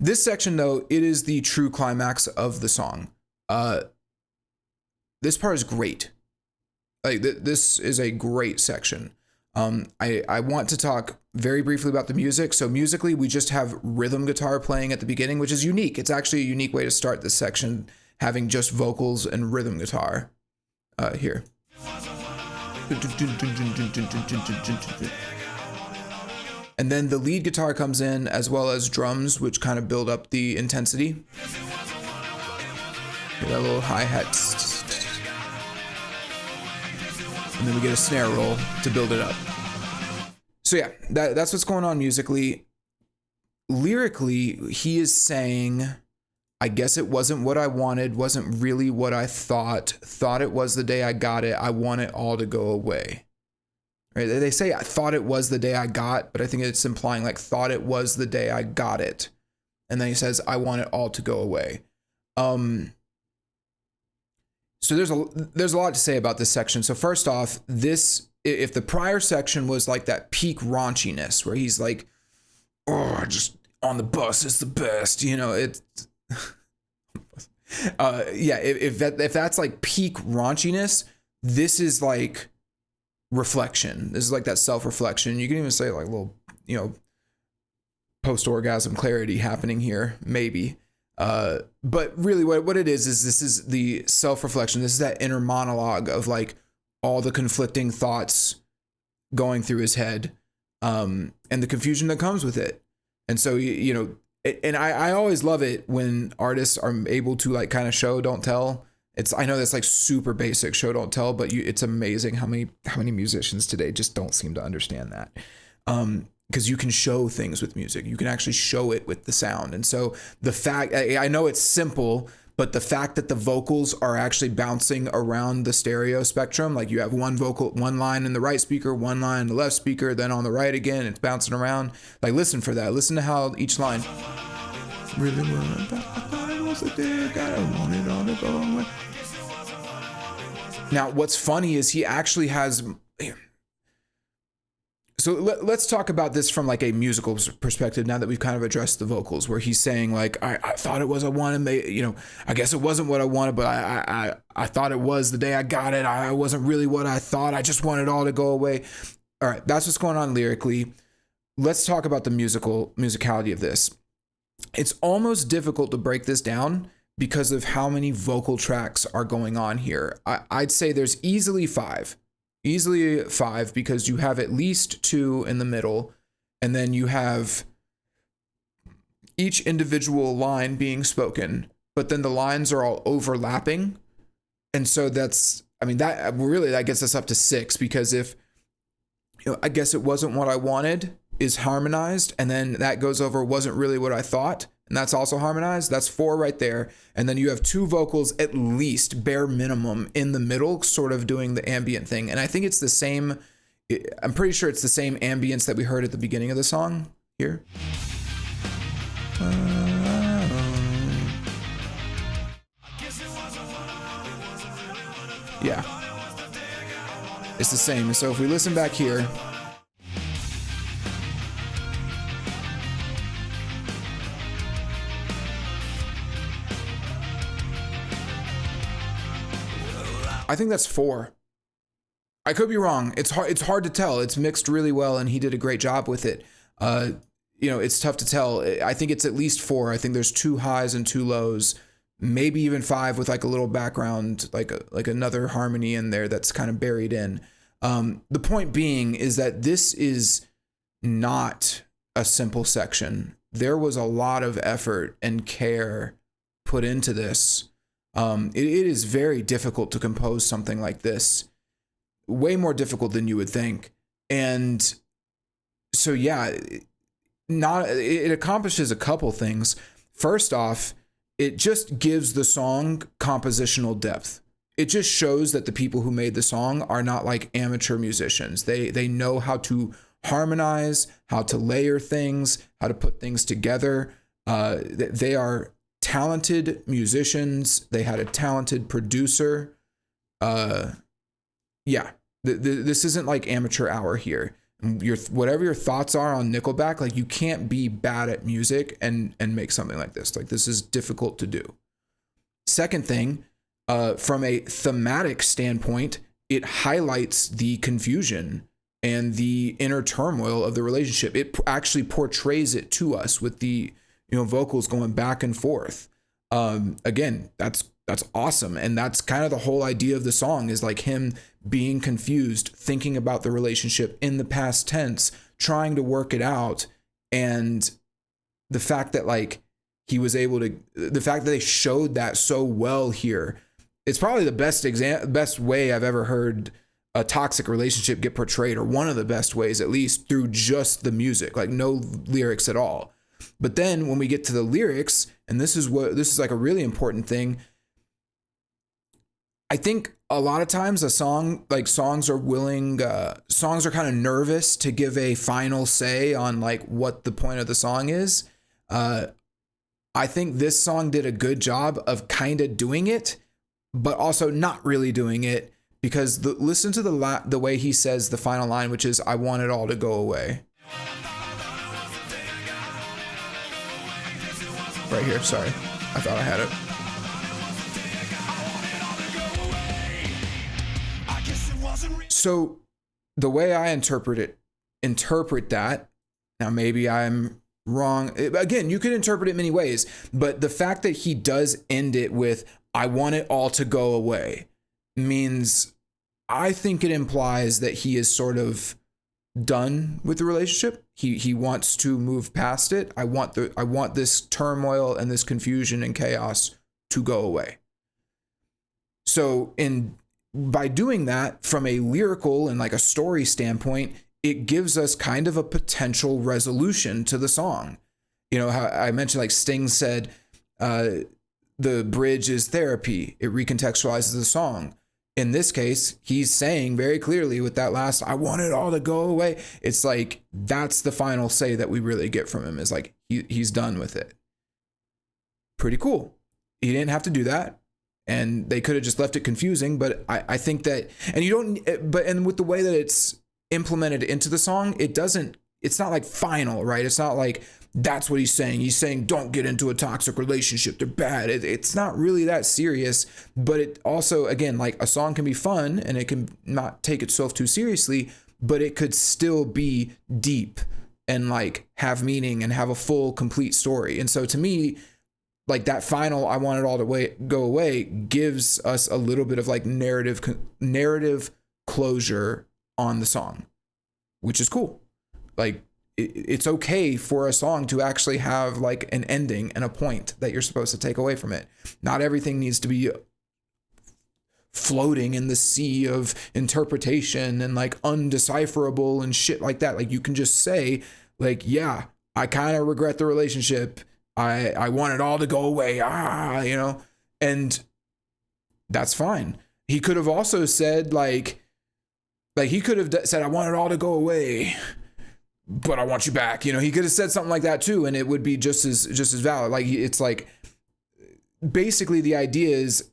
This section, though, it is the true climax of the song. This part is great. Like this is a great section. I want to talk very briefly about the music. So musically, we just have rhythm guitar playing at the beginning, which is unique. It's actually a unique way to start this section, having just vocals and rhythm guitar here. And then the lead guitar comes in, as well as drums, which kind of build up the intensity. Get that little hi-hat. And then we get a snare roll to build it up. So yeah, that's what's going on musically. Lyrically, he is saying, I guess it wasn't what I wanted, wasn't really what I thought it was the day I got it, I want it all to go away. Right? They say, I thought it was the day I got, but I think it's implying like, thought it was the day I got it. And then he says, I want it all to go away. So there's a lot to say about this section. So first off, if the prior section was like that peak raunchiness where he's like, oh, just on the bus is the best, you know, it's, if that's like peak raunchiness, this is like reflection. This is like that self-reflection. You can even say like a little, you know, post-orgasm clarity happening here, maybe. But really what it is this is the self-reflection. This is that inner monologue of like all the conflicting thoughts going through his head, and the confusion that comes with it. And so, you know, and I always love it when artists are able to like kind of show, don't tell. I know that's like super basic show, don't tell, but it's amazing how many musicians today just don't seem to understand that. Because you can show things with music. You can actually show it with the sound. And so the fact, I know it's simple, but the fact that the vocals are actually bouncing around the stereo spectrum, like you have one line in the right speaker, one line in the left speaker, then on the right again, it's bouncing around. Like listen for that. Listen to how each line. Really wanted all to go away. Now, what's funny is he actually has. So let's talk about this from like a musical perspective now that we've kind of addressed the vocals, where he's saying like, I thought it was I wanted, you know, I guess it wasn't what I wanted, but I thought it was the day I got it. I wasn't really what I thought. I just wanted it all to go away. All right, that's what's going on lyrically. Let's talk about the musicality of this. It's almost difficult to break this down because of how many vocal tracks are going on here. I'd say there's easily five because you have at least two in the middle, and then you have each individual line being spoken, but then the lines are all overlapping. And so that gets us up to six, because if, you know, I guess it wasn't what I wanted is harmonized, and then that goes over wasn't really what I thought, and that's also harmonized. That's four right there. And then you have two vocals at least, bare minimum, in the middle, sort of doing the ambient thing. And I think it's the same, I'm pretty sure it's the same ambience that we heard at the beginning of the song here. Yeah. It's the same. So if we listen back here, I think that's four. I could be wrong. It's hard to tell. It's mixed really well, and he did a great job with it. You know, it's tough to tell. I think it's at least four. I think there's two highs and two lows, maybe even five with like a little background, like another harmony in there that's kind of buried in. The point being is that this is not a simple section. There was a lot of effort and care put into this. It is very difficult to compose something like this, way more difficult than you would think. And so, yeah, it accomplishes a couple things. First off, it just gives the song compositional depth. It just shows that the people who made the song are not like amateur musicians. They know how to harmonize, how to layer things, how to put things together. They are talented musicians. They had a talented producer. This isn't like amateur hour here. Your whatever your thoughts are on Nickelback, like you can't be bad at music and make something like this. Like this is difficult to do. Second thing, from a thematic standpoint, it highlights the confusion and the inner turmoil of the relationship. It actually portrays it to us with the vocals going back and forth. Again, that's awesome, and that's kind of the whole idea of the song, is like him being confused, thinking about the relationship in the past tense, trying to work it out, and the fact that like he was able to, the fact that they showed that so well here. It's probably the best way I've ever heard a toxic relationship get portrayed, or one of the best ways, at least, through just the music, like no lyrics at all. But then when we get to the lyrics, and this is like a really important thing, I think a lot of times songs are kind of nervous to give a final say on like what the point of the song is. I think this song did a good job of kind of doing it, but also not really doing it, because listen to the way he says the final line, which is, "I want it all to go away." Right here, sorry. I thought I had it. So the way I interpret that, now maybe I'm wrong. Again, you could interpret it many ways, but the fact that he does end it with, "I want it all to go away," means, I think it implies that he is sort of done with the relationship. He wants to move past it. I want this turmoil and this confusion and chaos to go away. So by doing that, from a lyrical and like a story standpoint, it gives us kind of a potential resolution to the song. How I mentioned, like Sting said, the bridge is therapy. It recontextualizes the song. In this case, he's saying very clearly with that last, "I want it all to go away." It's like, that's the final say that we really get from him, is like, he's done with it. Pretty cool. He didn't have to do that, and they could have just left it confusing, but I think that, and with the way that it's implemented into the song, it's not like final, right? It's not like that's what he's saying. He's saying, don't get into a toxic relationship, they're bad. It's not really that serious, but it also, again, like a song can be fun and it can not take itself too seriously, but it could still be deep and like have meaning and have a full, complete story. And so to me, like that final, "I want it all to go away," gives us a little bit of like narrative closure on the song, which is cool. Like, it's okay for a song to actually have like an ending and a point that you're supposed to take away from it. Not everything needs to be floating in the sea of interpretation and like undecipherable and shit like that. Like, you can just say like, "Yeah, I kind of regret the relationship. I want it all to go away." And that's fine. He could have also said like he could have said, "I want it all to go away, but I want you back." He could have said something like that too, and it would be just as valid. Like, it's like, basically the idea is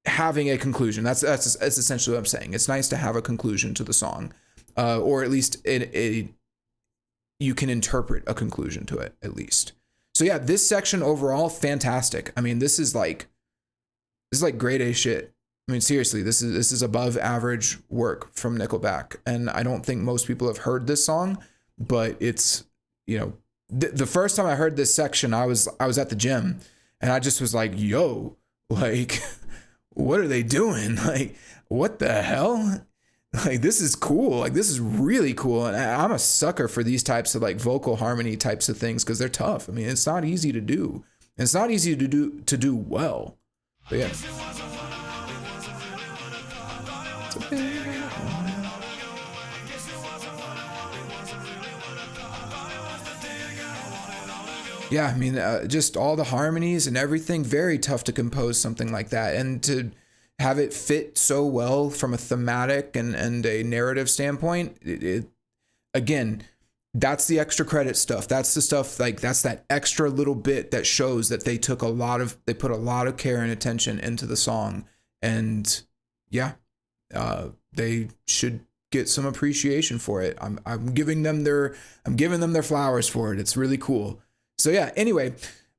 having a conclusion. That's essentially what I'm saying. It's nice to have a conclusion to the song, or at least you can interpret a conclusion to it, at least. So yeah, this section overall, fantastic. I mean, this is like grade A shit. I mean, seriously, this is above average work from Nickelback, and I don't think most people have heard this song, but it's, the first time I heard this section, I was at the gym, and I just was like, "Yo, like, what are they doing? Like, what the hell? Like, this is cool. Like, this is really cool." And I'm a sucker for these types of like vocal harmony types of things, because they're tough. I mean, it's not easy to do. And it's not easy to do well. But yeah. Yeah, I mean, just all the harmonies and everything, very tough to compose something like that. And to have it fit so well from a thematic and a narrative standpoint, again, that's the extra credit stuff. That's the stuff, like, that's that extra little bit that shows that they put a lot of care and attention into the song. And yeah, they should get some appreciation for it. I'm giving them their flowers for it. It's really cool. So yeah, anyway,